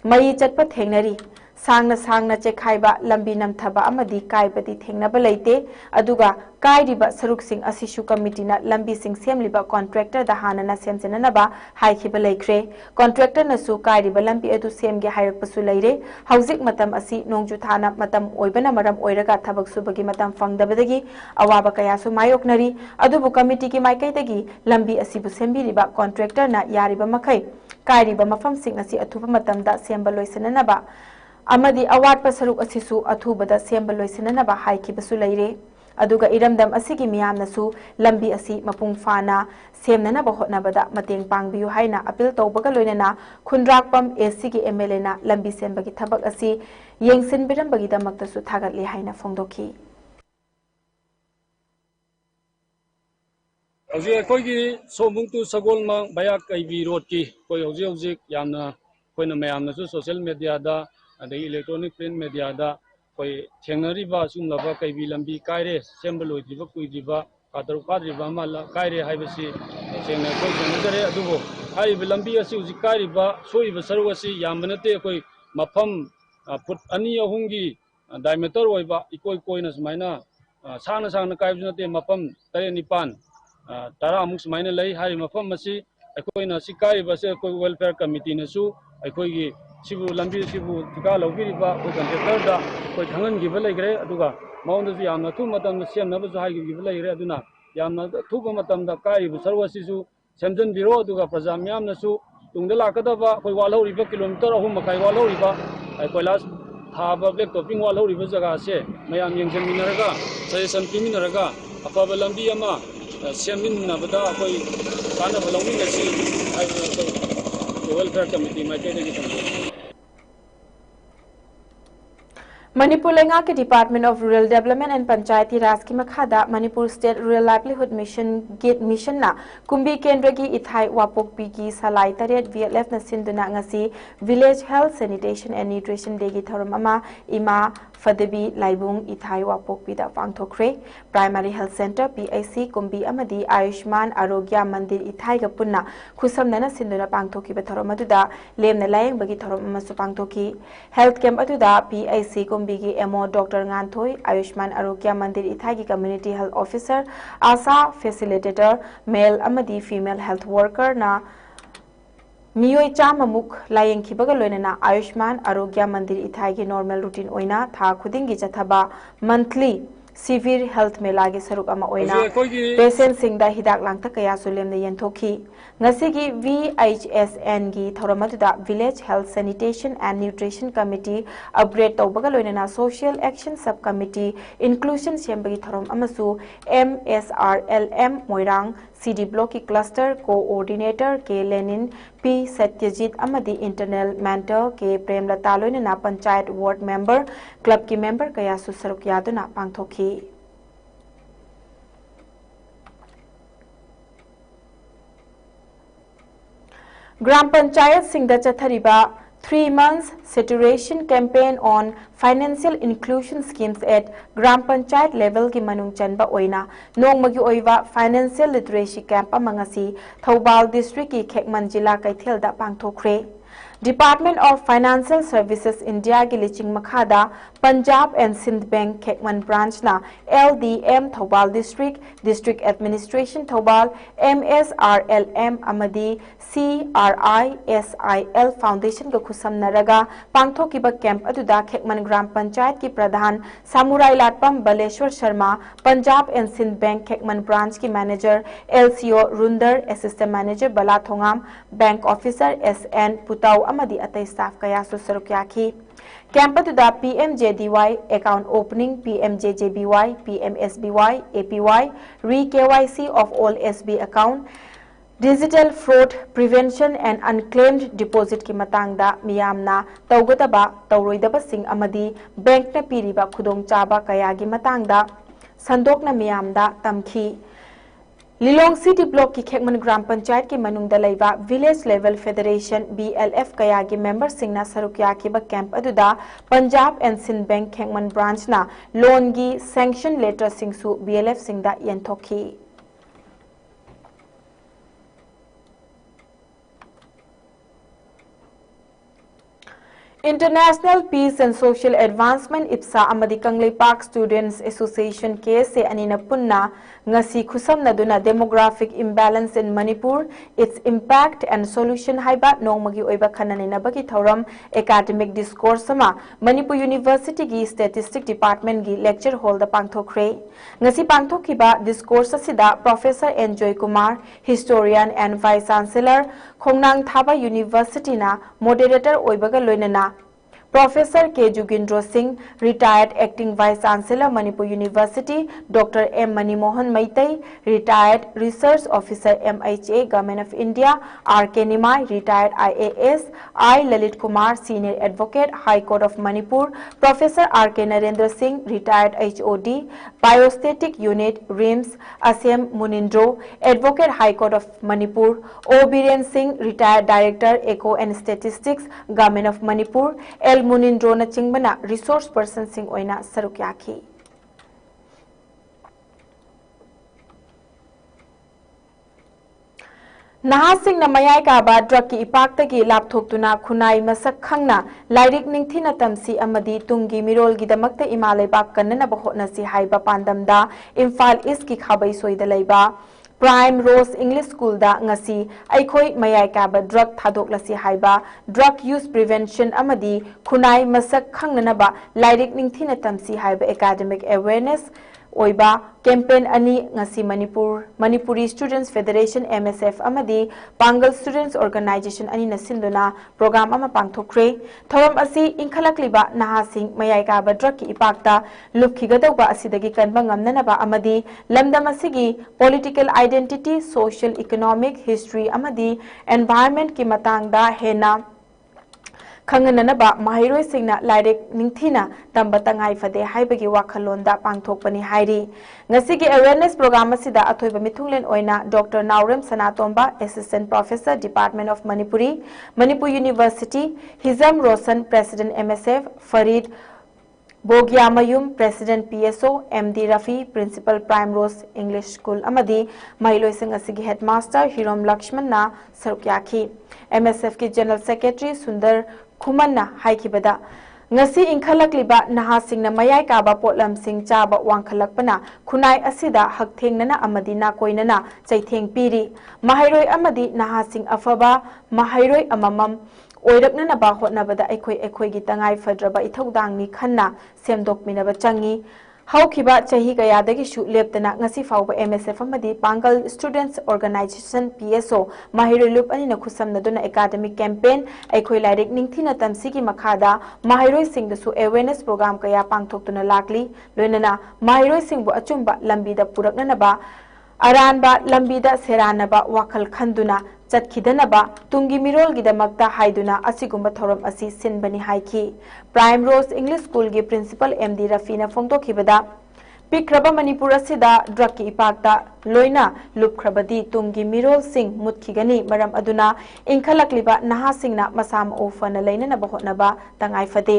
मई चटप थेंगनरी सांगना चेखाइबा लंबी नमथबा अमदी काइबदी थेंगनबा लेते अदुगा काइरिबा सरुकसिंग असिसु कमिटीना लंबी सिंग सेमलिबा कॉन्ट्रैक्टर दा हानना सेमजननबा हाइखिबा लेख्रे कॉन्ट्रैक्टर नसु काइरिबा लंबी अदु सेमगे हाइरकपसु लेरे हौजिक मतम असि नोंजु थाना मतम ओइबना मरम ओइरगा थबक सुबगी मतम फंगदबदगी अवाबा कयासु मायोकनरी अदुबु कमिटी की माइकैदगी लंबी असिबु सेमबिरिबा कॉन्ट्रैक्टर ना यारिबा मखै काइरिबा मफम सिंग असि अथुबा मतमदा सेमबा लोइसननबा अमदी अवाट पसरुक असिसु अथुबदा सेंबा लोइसननबा हाइखिबसु लेरे अदुगा इरमदम असिगी मियामनसु लंबी असि मपुंग फाना सेमननबा होटनबदा मतेंग पांगबियु हाइना अपील तौबगा लोइनना खुनराकपम एसीगी एमएलए ना लंबी सेंबगी थबक असि येंगसिनबिरमबगी दमक्तसु थागतले हाइना फोंदोखी हौजे अखोइगी सोमुंग टू सगोलमांग बाया काइबी रोड की कोई हौजे हौजे यामना कोइना मयामनसु सोशल मीडिया दा अदई इलेक्ट्रॉनिक प्रिंट मीडिया दा कोई थेंगनरिबा सुमलबा काइबी लंबी कायरे सेंबल लोइदिबा कुइदिबा कातरु काद्रिबा माला कायरे हाइबसी सेंगना कोई जनजरे अदुबो हाइबा लंबी असि उजि कायरिबा सोइबा सरुग असि यामबनते कोई मफम फुट अनि अहुंगी डायमीटर ओइबा इकोइ कोइना सुमाइना सांगना कायबनते मफम 9 तरा अमुक सुमाइना लई हाइ मफम मसी अकोइना सि कायरिबा से कोई वेलफेयर कमिटी नसु अकोइगी सिबु लंबी सिबु टिका लौबिरिबा कोई कंट्रैक्टर दा कोई थंगनगिबा लेग्रे अदुगा माउंडसु यामना थु मतम सेमनबसु हाइगिबा लेग्रे अदुना यामना थुबा मतमदा कायरिबु सरवसिसु सेमजन बिरो अदुगा प्रजा म्यामनसु तुंगदा लाकदबा कोई वालौरिबा किलोमीटर 3 मखाइ वालौरिबा कोइलास थाबा ब्लैक टॉपिंग वालौरिबा जगह से मयाम यंगजमिनरगा सजेशन पिमिनरगा अफबा लंबी अमा सेममिनबदा कोई कानबा लौमिनसि वेलफेयर कमिटी माइकेदगी मणिपुर लेंगा के department of rural development and panchayati Raj की मखादा Manipur state rural livelihood mission गेट मिशन ना कुंभी केंद्र की इथाई वापोकपी की सलाई तरेट वीएलएफ न सिंधुना ngasi village health sanitation and nutrition day की थरम अमा इमा फदेबी लाइबुंग इथाई वापोकपी दा पांगथोखरे primary health centre PIC Kumbhi अमदी आयुष्मान आरोग्य मंदिर इथाई का पुन्ना खुसमनना सिंधुना पांगथोखिबा थरम अदुदा लेमना लायंग बगी थरम अमसु पांगथोखी हेल्थ कैंप अदुदा PIC Kumbi MO doctor Ganthoi Ayushman Arogya Mandir Ithai की community health officer ASHA facilitator male अमदी फीमेल हेल्थ वर्कर ना मियोई चाममुक लायंखिबगा लोइनना आयुष्मान आरोग्य मंदिर इथाई की नॉर्मल रूटीन ओइना था खुदिंगी जथबा मंथली सिविर हेल्थ मेला की सरुक अमा ओइना पेशेंट सिंगदा हिदाक लांगता कया सुलेमने यंथोखी ngasi VHSN की थोरमदुदा village health sanitation and nutrition committee upgrade तौबगा लोइनना social action sub committee inclusion सेंबगी थोरम अमसु MSRLM मोइरांग CD Block की cluster coordinator K Lenin P Satyajit अमदी इंटरनल मेंटर के प्रेमलता लोइनना पंचायत वार्ड मेंबर क्लब की मेंबर कया सुसरुक यादुना पांगथोखी ग्राम panchayat Singh चथरिबा 3 months saturation campaign on financial inclusion schemes at Gram Panchayat level ki manung chanba oina nongmagi oiwa financial literacy camp amangasi Thoubal district ki Khekman jila Kaithel da pangthokre Department of Financial Services India ki liching makhada Punjab and Sindh Bank Khekman branch na LDM Thoubal District Administration Thoubal MSRLM amadi CRISIL Foundation ka khusam naraga pangthokiba camp aduda Khekman Gram Panchayat ki Pradhan Samurai Latpam Baleshwar Sharma Punjab and Sindh Bank Khekman branch ki manager LCO Runder Assistant Manager Bala Thongam Bank Officer SN Putau amadi atai staff kaya susaruk yakhi camp aduda PMJDY account opening PMJJBY PMSBY APY re-KYC of all SB account Digital fraud prevention and unclaimed deposit ki matangda miyamna tawgadaba tawroidaba sing amadi bank na piriba khudong chaba kaya gi matangda sandokna miyamda tamkhi Lilong City Block ki Khekman Gram Panchayat ki manungda laiba Village Level Federation BLF kaya gi member singna sarukya ki ba camp aduda Punjab and Sindh Bank Khekman branch na loan gi sanction letter singsu BLF singda yentokhi International Peace and Social Advancement IPSA amadi Kanglei Park Students Association case se anina punna ngasi khusamna duna demographic imbalance in Manipur its impact and solution haiba nongmagi oiba khananina bagi thoram academic discourse sama Manipur University gi Statistic Department gi lecture hall da pangthokre ngasi pangthokiba discourse asida Professor Enjoy Kumar historian and vice chancellor Khongnang Thaba University na moderator oibaga loinana Professor K. Jugindro Singh, retired acting Vice Chancellor Manipur University, Dr. M. Manimohan Maitai, retired Research Officer MHA Government of India, R. K. Nimai, retired IAS, I. Lalit Kumar, Senior Advocate, High Court of Manipur, Professor R. K. Narendra Singh, retired HOD, Biostatic Unit, RIMS, Asem Munindro, Advocate High Court of Manipur, O. Biren Singh, retired Director Eco and Statistics, Government of Manipur, L. Munindro na chingbana resource person sing oina saruk yakhi Nahasing na mayai ka ba drug ki ipakta gi lapthok tuna khunai masak khangna lairik ningthina tamsi amadi tungi mirol gi damakta imalai bak kanna ba hotna si haiba pandamda Imphal East ki khabai soida laiba Prime Rose English School da ngasi aikhoi mayai ka ba drug thadok lasi haiba drug use prevention amadi khunai masak khangnana ba lairik ningthina tamsi haiba academic awareness oiba campaign ani ngasi Manipuri Students Federation MSF amadi Pangal Students Organization ani nasinduna program ama pangthokre thoram asi inkhalakliba nahasing mayai ka ba drug ki ipakta lupkhigadauba asidagi kanba ngamnana ba amadi lamdam asigi political identity social economic history amadi environment ki matangda hena Kangananaba Mahiroi Singna Lairek Ningthina Tamba Tangai Fade Haibagi Wakalonda Pangthokpani Hairi Ngasigi awareness program asida athoiba mithunglen oina Dr. Naurem Sanatomba Assistant Professor Department of Manipur University Hizam Rosan President MSF Farid Bogyamayum President PSO MD Rafi Principal Prime Rose English School amadi Mahiloi Singh asigi Headmaster Hirom Lakshman na sarukyakhi MSF ki General Secretary Sundar Kumanna haikibada ngasi inkhalakliba nahasingna mayai kaba potlam sing chaba wangkhalakpana khunai asida hakthengna amadi na koinana chaitheng piri mahairoi amadi nahasing afaba mahairoi amamam oirakna ba hotnabada ekhoi gi tangai fadraba ithodangni khanna semdokminaba changi Haukiba chahi kayadagi shu leptana ngasi fawba MSF amadi Pangal Students Organization PSO Mahirup ani na khusamna duna academic campaign aikhoi lairik ningthina tamsigi makhada Mahiroi sing dasu awareness program kaya pangthoktuna lakli loinana Mahiroi sing bu achumba lambi da purakna ba अरानबा लंबीदा सेरानबा वाखल खंदुना चटखिदनबा Tungi मिरोलगिदमक्ता हाइदुना असिगुंबा थौरम असी सिनबनी हाइखी prime rose English school की principal MD Rafina फोंदोखिबदा पिक्रबा मणिपुर असिदा drug की इपाक्ता लोइना लुपख्रबदी तुंगी मिरोल सिंह मुत्खिगनी मरम अदुना इंखलक्लिबा नहासिंगना मसाम ओफना लेननबा होतनबा तंगाइफदे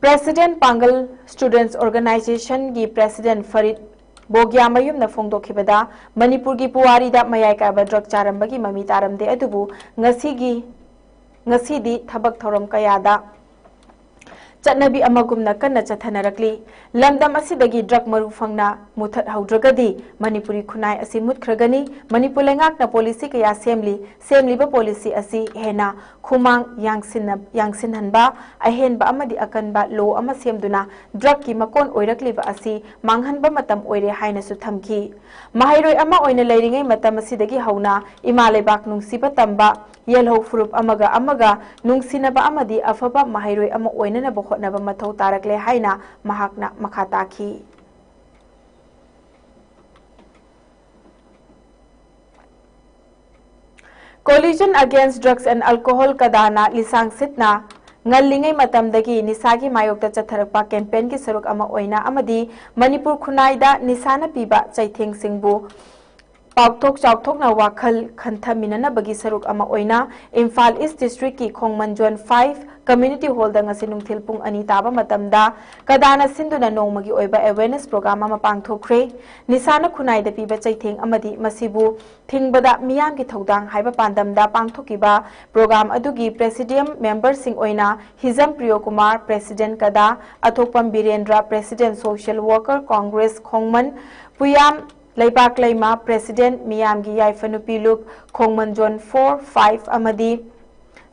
प्रेसिडेंट पांगल स्टूडेंट्स ऑर्गेनाइजेशन की प्रेसिडेंट फरीद बोग्या मयुमना फोंदोखिबदा मणिपुर की पुवारीदा मयाय काबा ड्रग चारंबगी ममी तारमदे अदुबु ngasiदी थबक थौरम कयादा चटनबी अमगुमना कन्ना चथनरकली लमदम असिदगी ड्रग मरु फंगना मुथत हौद्रगदी मणिपुरी खुनाय असि मुतख्रगनी मणिपुर लेंगाकना पॉलिसी कया सेमलिबा पॉलिसी असि हेना खुमांग यांगसिनहनबा अहेनबा अमदि अकनबा लो अमा सेमदुना ड्रग की मकोन ओइरकलिबा असि मांगहनबा मतम ओइरे हाइनसु थमखी माहिरोय अमा ओइना लेरिङै मतम असिदगी हौना इमा लेबाक नुंसिबा तंबा येलहो फुरुप अमगा नुंसिनबा अमदि अफबा माहिरोय अमा ओइननबा होतनबा मथौ तारकले हाइना महाकना मखा ताखी coalition against drugs and alcohol कदाना लिसांग सितना ngalingay matamdagi nisagi mayokta chatharapa campaign ki saruk ama oina amadi manipur khunai da nisana piba chaitheng singbu पाउथोक चाउथोकना वाखल खंथमिनना बगी सरुक अमा ओइना इम्फाल ईस्ट डिस्ट्रिक्ट की खोंगमंजोन 5 कम्युनिटी हॉल दा ngasi nungthil pung ani taba matamda kadana sinduna nongmagi oiba awareness program ama pangthokre nisana khunai da piba chaitheng amadi masibu thingbada miyam ki thodang haiba pandamda pangthokiba program adugi presidium member sing oina hizam priyo kumar president kada athokpam birendra president social worker congress khongman puyam Laibak Laima President Miyamgi Yaifanupi Lup Khongmanjon 4-5 Amadi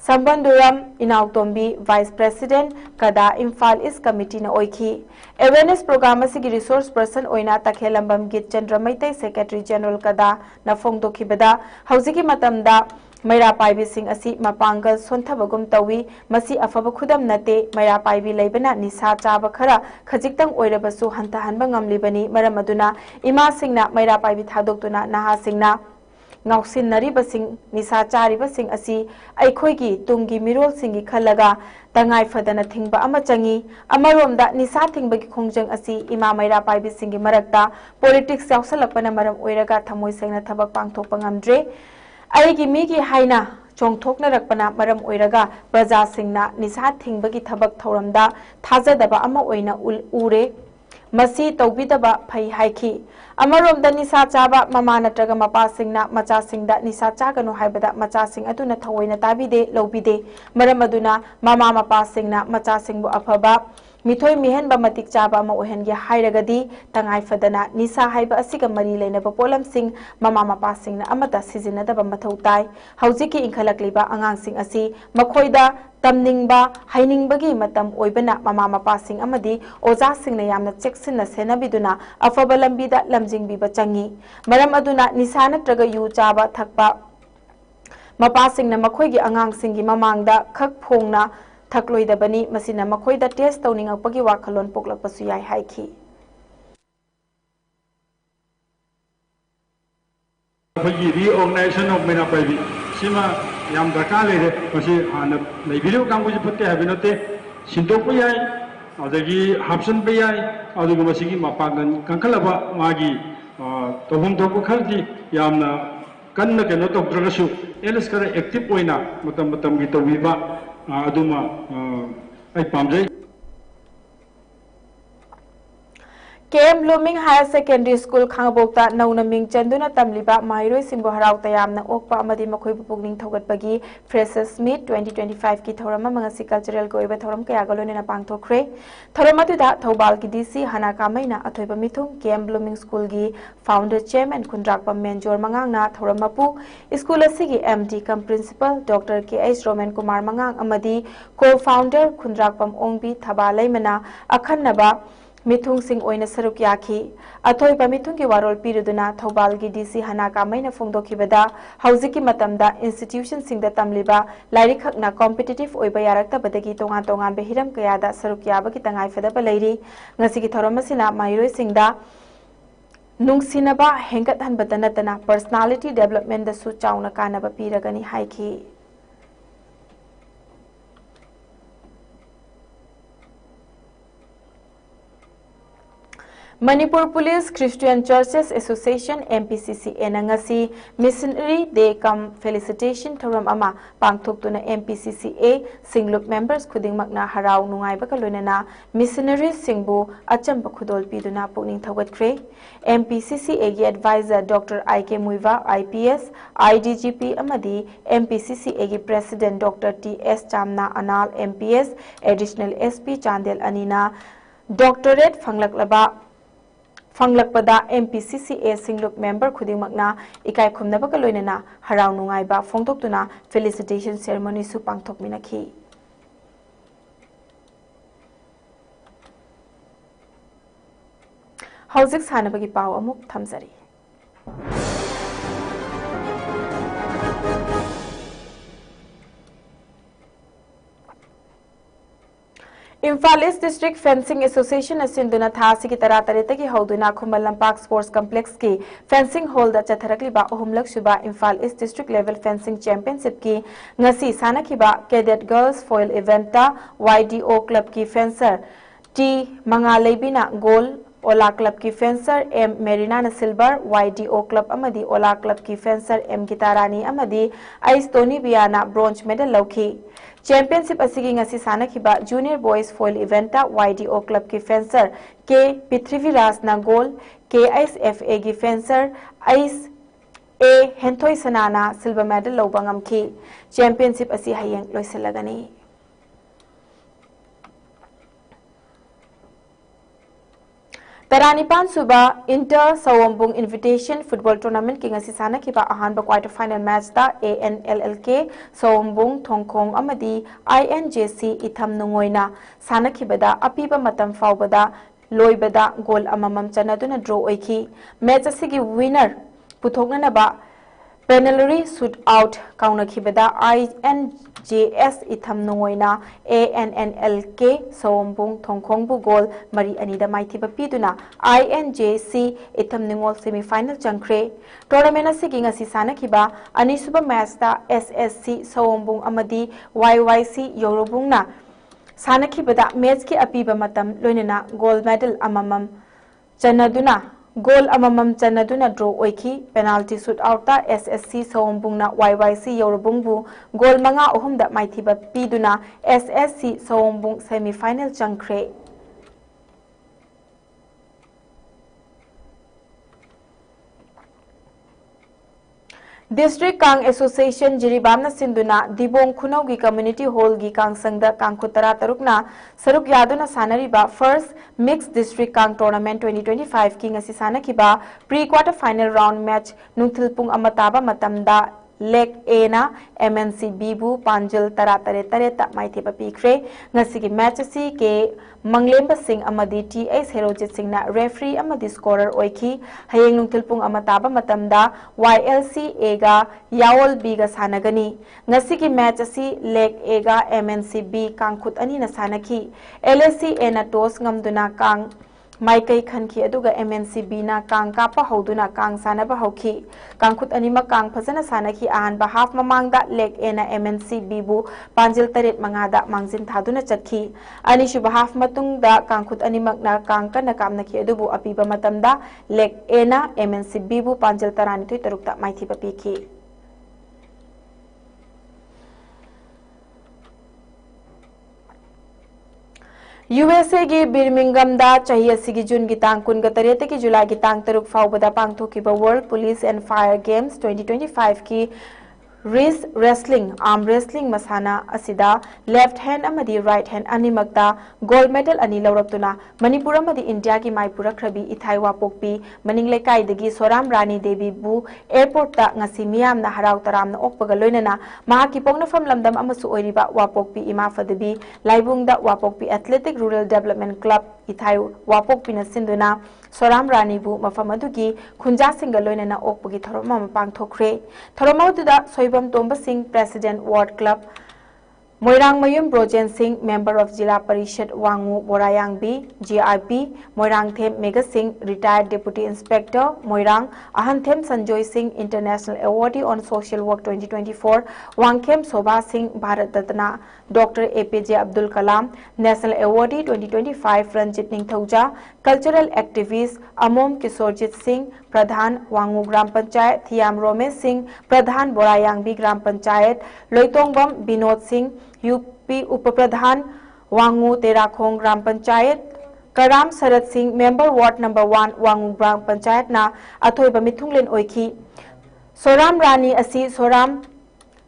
Sambanduram Inautombi Vice President Kada Imphal East Committee na oiki Awareness Program asigi resource person oina Takhelambam Git Chandra Maitai Secretary General Kada na Phongdokhibada Hauziki Matamda Maira Paibi Singh asi mapangal sonthabagum tawi masi afaba khudam nate Maira Paibi leibana nisa chaba khara khajiktang oirabasu hanta hanba ngamlibani maram aduna ima singna Maira Paibi thadoktuna naha singna ngausin nariba sing nisa chariba sing asi aikhoigi tungi mirol singi khalaga tangai fadana thingba ama changi amaromda nisa thingbagi khongjang asi ima Maira Paibi singi marakta politics yausalakpana maram oiraga thamoi sengna thabak pangthokpa ngamdre aigi migi haina chongthokna rakpana maram oiraga praja singna nisa thingbagi thabak thoramda thajadaba ama oina ure masi tawbidaba phai haiki amaromda nisa chaba mama natraga mapa singna macha singda nisa chaganu haibada macha sing aduna thawoina tabide lobide maram aduna mama mapa singna macha singbu afaba Mithoi mihen ba matik chaba ama ohen ge hairagadi tangai fadana nisa haiba asiga mari leina ba polam sing mama mapa sing na amata sizina da ba mathau tai haujiki inkhalakliba angang sing asi makhoida tamningba hainingbagi matam oibana mama mapa sing amadi oja sing na yamna cheksin na senabiduna afaba lambi da lamjingbi ba changi maram aduna nisa na traga yu chaba thakpa mapa sing na makhoigi angang sing gi mamangda khak phongna थकलोइदबनी मसिना मखोइदा test तौनिंगपगी वाखलोन पोकलकपसु याय हाइखी फगी रीऑर्गनाइजेशन of मेरा पाइबी सिमा याम दरकार लेरे मसि हाना लेबिलो कांगबुजि फुत्ते हाबिनोते सिंतोकु याय अदगी हापसन पे याय अदुगु मसिगी मपागन कंखलबा मागी तोहुम तोकु खरदि यामना कन्न केनो तोक्द्रगसु एलस कर एक्टिव ओइना मतम मतम गी तोबिबा aduma ai pamjai KM Blooming Higher Secondary School Khangabokta nauna ming chanduna tamliba mairoi singbo harau tayamna okpa amadi makhoi pupugning thogatpagi Freshers Meet 2025 ki thorama mangasi cultural goiba thoram kaya galone na pangthokre thorama tuda Thobal ki DC Hana Kamaina athoiba mithung KM Blooming School gi founder chairman Kundrakpa Menjor Mangang na thorama pu school asigi MD cum principal Dr. KH Roman Kumar Mangang amadi co-founder Kundrakpam Ongbi Thabalai mana akhannaba मिथुंग Singh ओइना सरुक याखी अथोय पमिथुंग की वारोल पीरुदुना थौबाल की DC हना कामैना फोंदोखिबदा हौजिकी मतमदा institution Singh दा तमलिबा lyric खकना competitive ओइबा यारक्तबदगी तोंगा तोंगा बेहिरम कयादा सरुक याबकी तंगाई फदबा Larry ngasi की थोरमसिना माइरोय सिंह दा नुंगसिनबा हेंगतहनबदा नतना personality development दसु Chowna कानबा पीरगनी हाइखी। Manipur Police Christian Churches Association MPCCA nangasi Missionary Day Kam Felicitation Thoram ama pangthoktuna MPCCA singlup members khudingmakna harau nungaiba kaloinana missionaries singbu achamba khudol piduna pukning thawgatkre. MPCCA gi advisor Dr. IK Muiva IPS IDGP amadi MPCCA gi President Dr. TS Chamna Anal MPS Additional SP Chandel Anina Doctorate Fanglakpada MPCCA singlup member khudingmakna ikai khumnaba kaloinana harau nungaiba phongtoktuna felicitation ceremony su pangthokminakhi. Hauzik sanabagi pau amuk thamjari. Imphal East District Fencing Association asinduna thasi ki tara tareta ki hauduna Khumbal Lampak Sports Complex ki fencing hall da chatharakliba ohumlak suba Imphal East District Level Fencing Championship ki ngasi sanakiba Cadet Girls Foil Event ta YDO Club ki fencer T Mangalebina Gold Ola Club ki fencer M Merina Silver YDO Club amadi Ola Club ki fencer M Gitarani amadi Ice Tony Biana bronze medal lauki. Championship asigi ngasi sanakiba Junior Boys Foil Event ta YDO Club ki fencer K Prithviraj na gold KSFA ki fencer Ice A Henthoi Sanana silver medal lobangam ki. Championship asi hayeng loisilagani. Taranipan Suba Inter Sawambung Invitation Football Tournament King Asisana Kiba Ahanba quarter final match da ANLLK Sawambung Thongkong Amadi INJC Itham Nungoina Sana Kibada Apiba Matam Faubada Loibada Goal Amamam Chanaduna draw oiki match asigi winner Puthonganaba Penalty shootout Kauna Kibada INJS Itham Nungoina ANNLK Sawambung Thongkongbu goal Mari Anida Maithiba Piduna INJC Itham Ningol semi final Chankre Tournament asigi ngasi sanakiba Anisuba match da SSC Sawambung Amadi YYC Yorobungna Sanakibada match ki apiba matam loinena gold medal amamam Chanaduna Goal amamam chanaduna draw oiki penalty shootout ta SSC Sawambungna YYC Yorobungbu goal manga ohumda maithiba piduna SSC Sawambung semi final chankre. District Kang Association Jiribamna Sinduna Dibong Khunau gi Community Hall gi Kang Sangda Kang Khutara Tarukna Saruk Yaduna Sanariba First Mixed District Kang Tournament 2025 King Asisana Kiba Pre-Quarter Final Round Match Nungthilpung Amataba Matamda Leg A na MNC Bibu Panjil Taratare Tareta Maithiba Pikre Ngasigi match si ke Manglemba Singh amadi TS Herojit Singh na referee amadi scorer oiki hayeng nungthilpung amataba matamda YLC Ega Yawol B ga sanagani ngasigi match si Leg A ga MNC B kangkhut ani na sanaki LSC A na toss ngamduna kang Maikai Khanki aduga MNCB na kang kapa hauduna kang sanaba hauki kangkhut anima kang phasana sanaki ahanba half mamangda leg A na MNCB bu panjil taret mangada mangjin thaduna chatki ani shuba half matungda kangkhut animak na kang kana kamna ki adubu apiba matamda leg A na MNCB bu panjil tarani thoi tarukta maithiba piki USA की Birmingham da chahi asigi June ki tang kun ga tarete ki July ki tang taruk faubada pangthokiba World Police and Fire Games 2025 ki Wrist Wrestling Arm Wrestling masana asida left hand amadi right hand animakta gold medal ani lauraptuna Manipur amadi India ki Maipura khrabi ithai wapokpi maning lekai dagi Soram Rani Devi bu airport ta ngasi miyam na harau taram na okpaga loinana mahaki pongna fam lamdam amasu oiriba wapokpi ima fadabi laibung da wapokpi Athletic Rural Development Club ithai wapokpi na sinduna Soram Rani bu mafamadugi khunja singa loinana okpagi thoroma mapang thokre thoroma duda Soibam Tomba Singh President Ward Club Moirang Mayum Brojen Singh, Member of Jila Parishad Wangu Borayangbi, GIP, Moirang Them Mega Singh, Retired Deputy Inspector, Moirang, Ahanthem Sanjoy Singh, International Awardee on Social Work 2024, Wangkem Sobha Singh, Bharat Ratna, Dr. APJ Abdul Kalam, National Awardee 2025, Ranjit Ningthauja, Cultural Activist, Amom Kisorjit Singh, Pradhan Wangu Gram Panchayat, Thiam Romesh Singh, Pradhan Borayangbi Gram Panchayat, Loitongbam Binod Singh, UP Upapradhan Wangu Terakhong Gram Panchayat, Karam Sarat Singh, Member Ward Number 1 Wangu Gram Panchayat na Athoiba Mithunglen Oiki, Soram Rani Asi Soram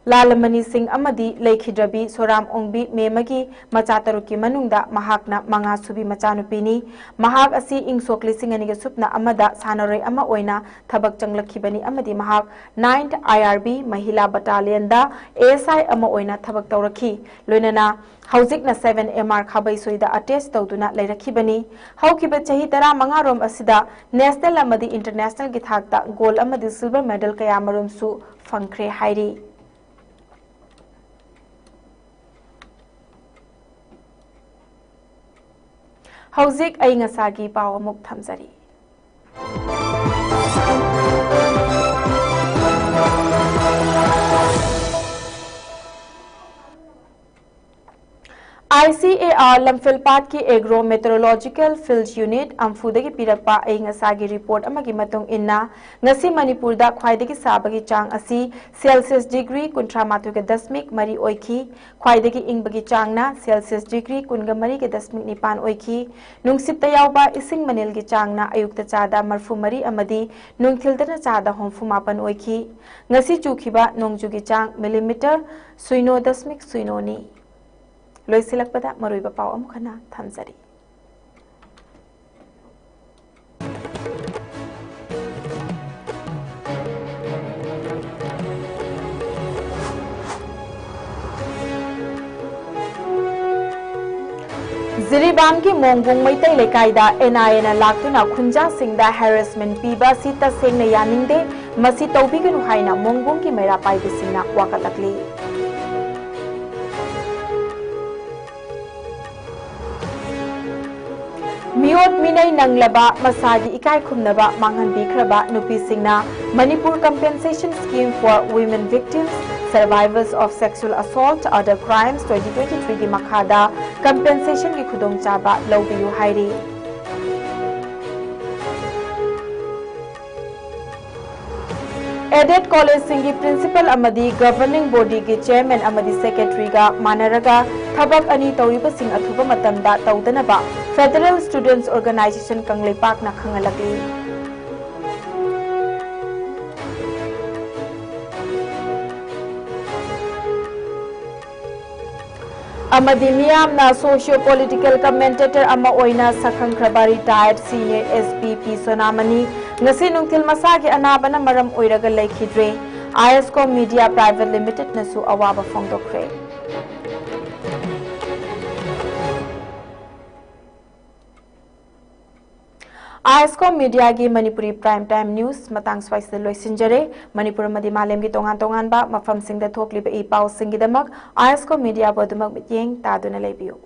Lalamani Singh Amadi Leikhidrabi Soram Ongbi Memagi Machataruki Manungda Mahakna Manga Subi Machanupini Mahak Asi Ing Sokli Singani Supna Amada Sanore Ama Oina Thabak Changlakibani Amadi Mahak 9th IRB Mahila Battalion da ASI Ama Oina Thabak Tauraki Loinana Hauzik na 7 MR Khabai Soida attest Tauduna Lairakibani Haukiba Chahi Tara Mangarom Asida National Amadi International Githakta Gold Amadi Silver Medal Kayamarum Su Fangkre Hairi Hauzik ay ngasagi pawa muk thamjari. ICAR Lamphilpat ki Agro Meteorological Field Unit Amphudagi pirakpa ay ngasagi report amagi matong inna ngasi Manipur da khwaidagi sabagi chang asi Celsius degree kuntra matu ke dasmik mari oiki khwaidagi ingbagi chang na Celsius degree kunga mari ke dasmik nipan oiki nungsit tayawba ising manil gi chang na ayukta chada marfu mari amadi nungthilda chada homfu mapan oiki ngasi chukhiba nongjugi chang millimeter suino dasmik suino ni Loisilakpada Maruiba Pau Amkhana Thamjari. Ziribam ki Mongbung Maitai Lekaida NIA Laktuna Khunja Singda harassment piba sita sengna yaningde masi tawbiganu haina Mongbung ki mera paibisingna wakatlakli. Miot Minay Nanglaba Masagi Ikai Kumnaba Manghan Bikraba Nupi Singna Manipur Compensation Scheme for Women Victims Survivors of Sexual Assault Other Crimes 2023 ki Makhada Compensation ki Khudong Chaba Laubiyu Hairi Aided College Singi Principal Amadi Governing Body ki Chairman Amadi Secretary ga Manaraga Thabak Ani Tauriba Singh Athuba Matamda Taudanaba Federal Students Organization Kangleipak na Khangalagi Amadi Miyam na socio-political commentator ama oina sakhang khrabari retired senior SPP Sonamani ngasi nungtil masagi anaba na maram oiraga laikhidre ISCOM Media Private Limited nasu awaba phongdokre ISCOM Media gi Manipuri Prime Time News matang swaise loisinjare Manipur madi malem gi tongan tongan ba mafam singda thokliba I pau singidamak ISCOM Media bodumak yeng taduna lebiu